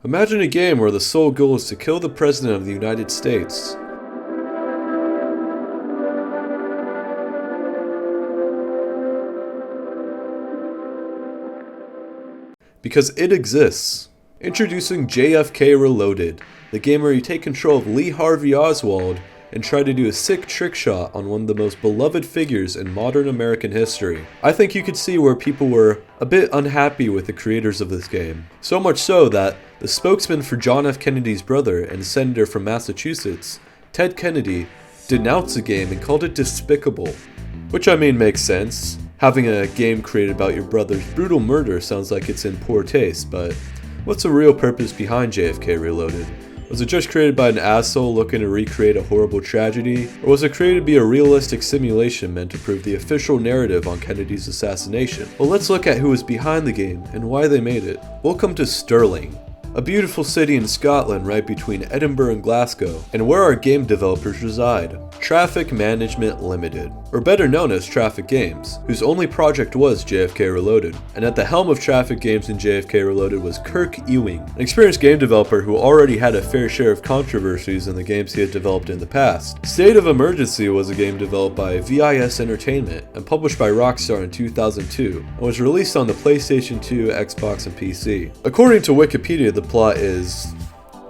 Imagine a game where the sole goal is to kill the President of the United States. Because it exists. Introducing JFK Reloaded, the game where you take control of Lee Harvey Oswald and try to do a sick trick shot on one of the most beloved figures in modern American history. I think you could see where people were a bit unhappy with the creators of this game. So much so that the spokesman for John F. Kennedy's brother and senator from Massachusetts, Ted Kennedy, denounced the game and called it despicable. Which I mean makes sense. Having a game created about your brother's brutal murder sounds like it's in poor taste, but what's the real purpose behind JFK Reloaded? Was it just created by an asshole looking to recreate a horrible tragedy? Or was it created to be a realistic simulation meant to prove the official narrative on Kennedy's assassination? Well, let's look at who was behind the game and why they made it. Welcome to Stirling, a beautiful city in Scotland right between Edinburgh and Glasgow, and where our game developers reside. Traffic Management Limited, or better known as Traffic Games, whose only project was JFK Reloaded. And at the helm of Traffic Games and JFK Reloaded was Kirk Ewing, an experienced game developer who already had a fair share of controversies in the games he had developed in the past. State of Emergency was a game developed by VIS Entertainment and published by Rockstar in 2002, and was released on the PlayStation 2, Xbox, and PC. According to Wikipedia, the plot is...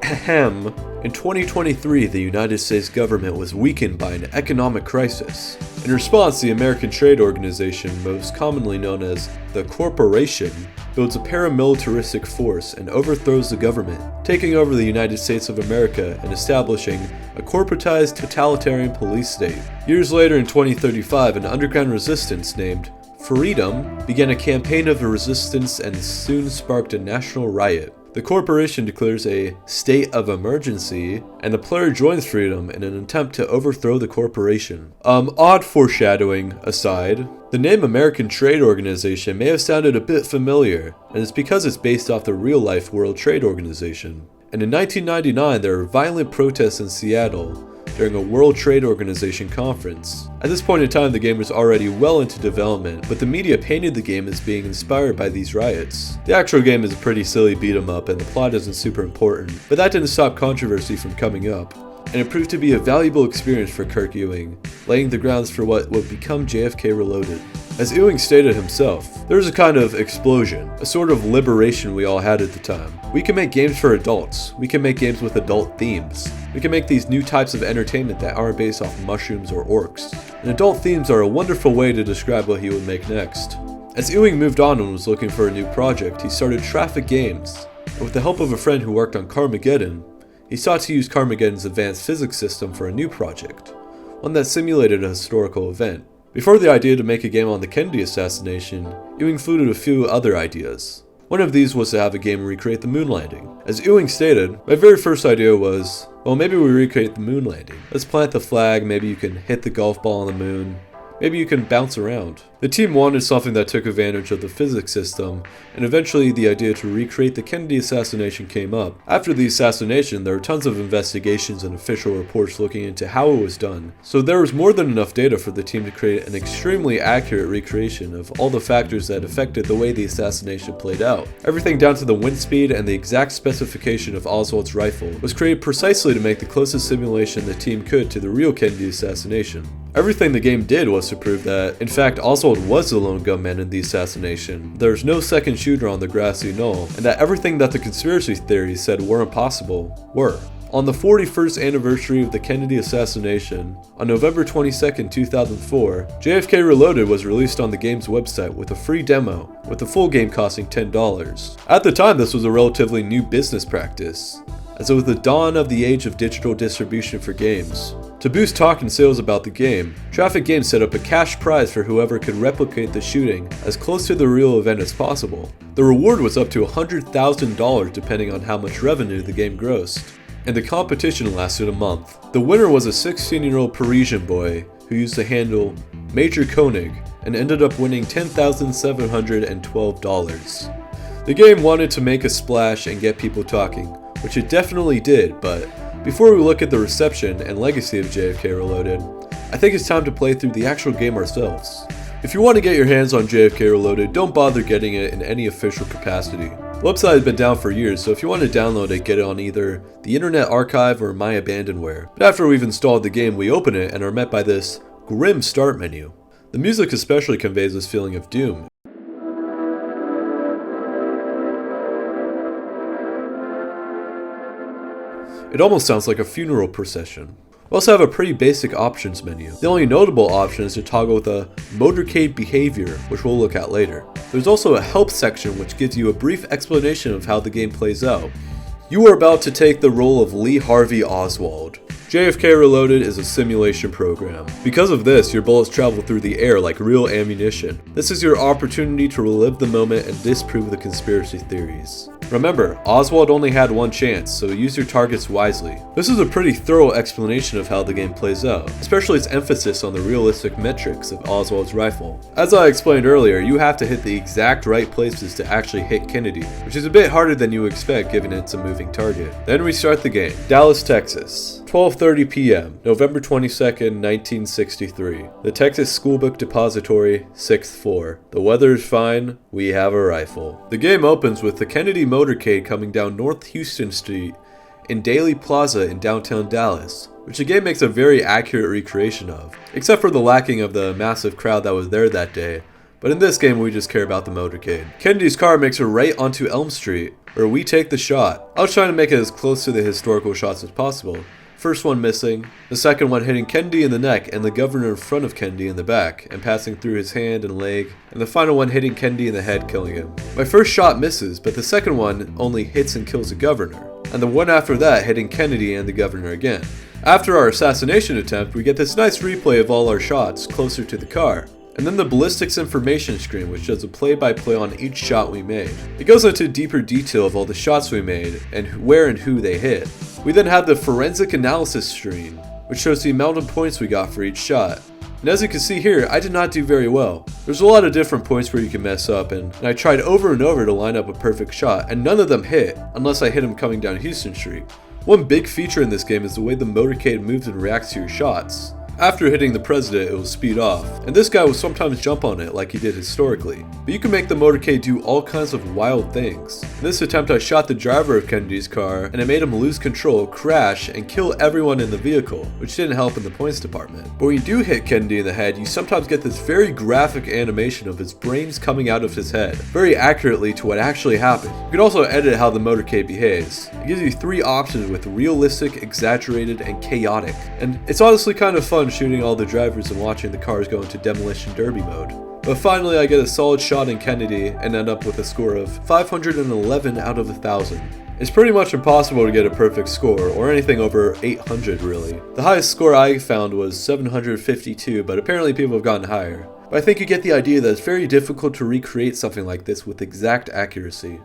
Ahem. In 2023, the United States government was weakened by an economic crisis. In response, the American Trade Organization, most commonly known as the Corporation, builds a paramilitaristic force and overthrows the government, taking over the United States of America and establishing a corporatized totalitarian police state. Years later, in 2035, an underground resistance named Freedom began a campaign of resistance and soon sparked a national riot. The corporation declares a state of emergency, and the player joins Freedom in an attempt to overthrow the corporation. Odd foreshadowing aside, the name American Trade Organization may have sounded a bit familiar, and it's because it's based off the real-life World Trade Organization. And in 1999, there were violent protests in Seattle during a World Trade Organization conference. At this point in time, the game was already well into development, but the media painted the game as being inspired by these riots. The actual game is a pretty silly beat-em-up and the plot isn't super important, but that didn't stop controversy from coming up, and it proved to be a valuable experience for Kirk Ewing, laying the grounds for what would become JFK Reloaded. As Ewing stated himself, there was a kind of explosion, a sort of liberation we all had at the time. We can make games for adults, we can make games with adult themes, we can make these new types of entertainment that aren't based off mushrooms or orcs. And adult themes are a wonderful way to describe what he would make next. As Ewing moved on and was looking for a new project, he started Traffic Games, and with the help of a friend who worked on Carmageddon, he sought to use Carmageddon's advanced physics system for a new project, one that simulated a historical event. Before the idea to make a game on the Kennedy assassination, Ewing floated a few other ideas. One of these was to have a game recreate the moon landing. As Ewing stated, my very first idea was, well, maybe we recreate the moon landing. Let's plant the flag, maybe you can hit the golf ball on the moon, maybe you can bounce around. The team wanted something that took advantage of the physics system, and eventually the idea to recreate the Kennedy assassination came up. After the assassination, there were tons of investigations and official reports looking into how it was done, so there was more than enough data for the team to create an extremely accurate recreation of all the factors that affected the way the assassination played out. Everything down to the wind speed and the exact specification of Oswald's rifle was created precisely to make the closest simulation the team could to the real Kennedy assassination. Everything the game did was to prove that, in fact, Oswald was the lone gunman in the assassination, there's no second shooter on the grassy knoll, and that everything that the conspiracy theories said weren't possible, were. On the 41st anniversary of the Kennedy assassination, on November 22, 2004, JFK Reloaded was released on the game's website with a free demo, with the full game costing $10. At the time, this was a relatively new business practice, as it was the dawn of the age of digital distribution for games. To boost talk and sales about the game, Traffic Games set up a cash prize for whoever could replicate the shooting as close to the real event as possible. The reward was up to $100,000 depending on how much revenue the game grossed, and the competition lasted a month. The winner was a 16-year-old Parisian boy who used the handle Major Koenig and ended up winning $10,712. The game wanted to make a splash and get people talking, which it definitely did, but before we look at the reception and legacy of JFK Reloaded, I think it's time to play through the actual game ourselves. If you want to get your hands on JFK Reloaded, don't bother getting it in any official capacity. The website has been down for years, so if you want to download it, get it on either the Internet Archive or My Abandonware. But after we've installed the game, we open it and are met by this grim start menu. The music especially conveys this feeling of doom. It almost sounds like a funeral procession. We also have a pretty basic options menu. The only notable option is to toggle the motorcade behavior, which we'll look at later. There's also a help section which gives you a brief explanation of how the game plays out. You are about to take the role of Lee Harvey Oswald. JFK Reloaded is a simulation program. Because of this, your bullets travel through the air like real ammunition. This is your opportunity to relive the moment and disprove the conspiracy theories. Remember, Oswald only had one chance, so use your targets wisely. This is a pretty thorough explanation of how the game plays out, especially its emphasis on the realistic metrics of Oswald's rifle. As I explained earlier, you have to hit the exact right places to actually hit Kennedy, which is a bit harder than you expect given it's a moving target. Then we start the game. Dallas, Texas. 12:30 p.m., November 22nd, 1963. The Texas Schoolbook Depository, 6th floor. The weather is fine, we have a rifle. The game opens with the Kennedy motorcade coming down North Houston Street in Daly Plaza in downtown Dallas, which the game makes a very accurate recreation of, except for the lacking of the massive crowd that was there that day. But in this game, we just care about the motorcade. Kennedy's car makes a right onto Elm Street, where we take the shot. I was trying to make it as close to the historical shots as possible. First one missing, the second one hitting Kennedy in the neck and the governor in front of Kennedy in the back and passing through his hand and leg, and the final one hitting Kennedy in the head, killing him. My first shot misses, but the second one only hits and kills the governor, and the one after that hitting Kennedy and the governor again. After our assassination attempt, we get this nice replay of all our shots closer to the car. And then the ballistics information screen, which does a play-by-play on each shot we made. It goes into deeper detail of all the shots we made and where and who they hit. We then have the forensic analysis screen, which shows the amount of points we got for each shot. And as you can see here, I did not do very well. There's a lot of different points where you can mess up, and I tried over and over to line up a perfect shot, and none of them hit, unless I hit him coming down Houston Street. One big feature in this game is the way the motorcade moves and reacts to your shots. After hitting the president, it will speed off, and this guy will sometimes jump on it like he did historically. But you can make the motorcade do all kinds of wild things. In this attempt, I shot the driver of Kennedy's car, and it made him lose control, crash, and kill everyone in the vehicle, which didn't help in the points department. But when you do hit Kennedy in the head, you sometimes get this very graphic animation of his brains coming out of his head, very accurately to what actually happened. You can also edit how the motorcade behaves. It gives you 3 options with realistic, exaggerated, and chaotic. And it's honestly kind of fun shooting all the drivers and watching the cars go into demolition derby mode. But finally I get a solid shot in Kennedy and end up with a score of 511 out of 1,000. It's pretty much impossible to get a perfect score, or anything over 800 really. The highest score I found was 752, but apparently people have gotten higher. But I think you get the idea that it's very difficult to recreate something like this with exact accuracy.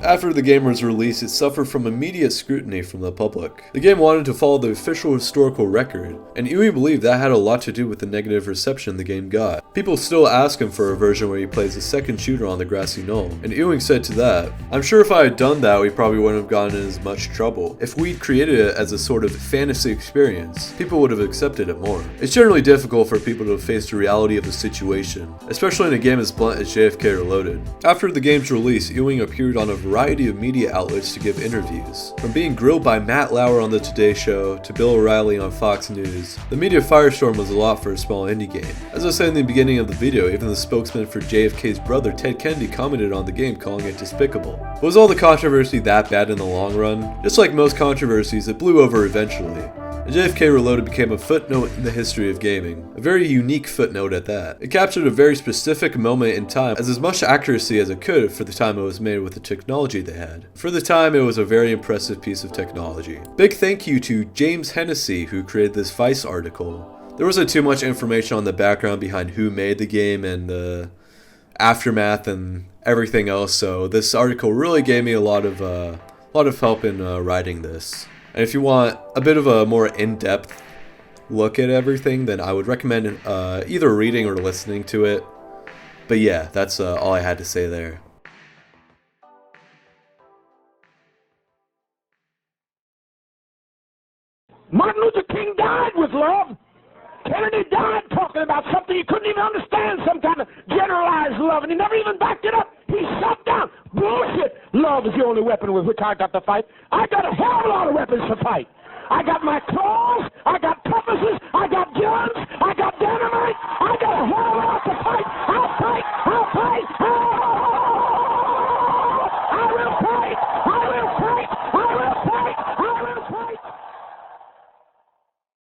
After the game was released, it suffered from immediate scrutiny from the public. The game wanted to follow the official historical record, and Ewing believed that had a lot to do with the negative reception the game got. People still ask him for a version where he plays a second shooter on the grassy knoll, and Ewing said to that, "I'm sure if I had done that, we probably wouldn't have gotten in as much trouble. If we'd created it as a sort of fantasy experience, people would have accepted it more." It's generally difficult for people to face the reality of the situation, especially in a game as blunt as JFK Reloaded. After the game's release, Ewing appeared on a variety of media outlets to give interviews. From being grilled by Matt Lauer on The Today Show to Bill O'Reilly on Fox News, the media firestorm was a lot for a small indie game. As I said in the beginning of the video, even the spokesman for JFK's brother Ted Kennedy commented on the game, calling it despicable. But was all the controversy that bad in the long run? Just like most controversies, it blew over eventually. And JFK Reloaded became a footnote in the history of gaming. A very unique footnote at that. It captured a very specific moment in time as much accuracy as it could for the time it was made with the technology they had. For the time, it was a very impressive piece of technology. Big thank you to James Hennessy, who created this Vice article. There wasn't too much information on the background behind who made the game and the aftermath and everything else, so this article really gave me a lot of help in writing this. And if you want a bit of a more in-depth look at everything, then I would recommend either reading or listening to it. But yeah, that's all I had to say there. Martin Luther King died with love. Kennedy died talking about something he couldn't even understand, some kind of generalized love, and he never even backed it up. He shut down. Bullshit. Love is the only weapon with which I got to fight. I got a hell of a lot of weapons to fight. I got my claws, I got compasses, I got guns, I got dynamite, I got a hell of a lot to fight. I'll fight, I'll fight, I'll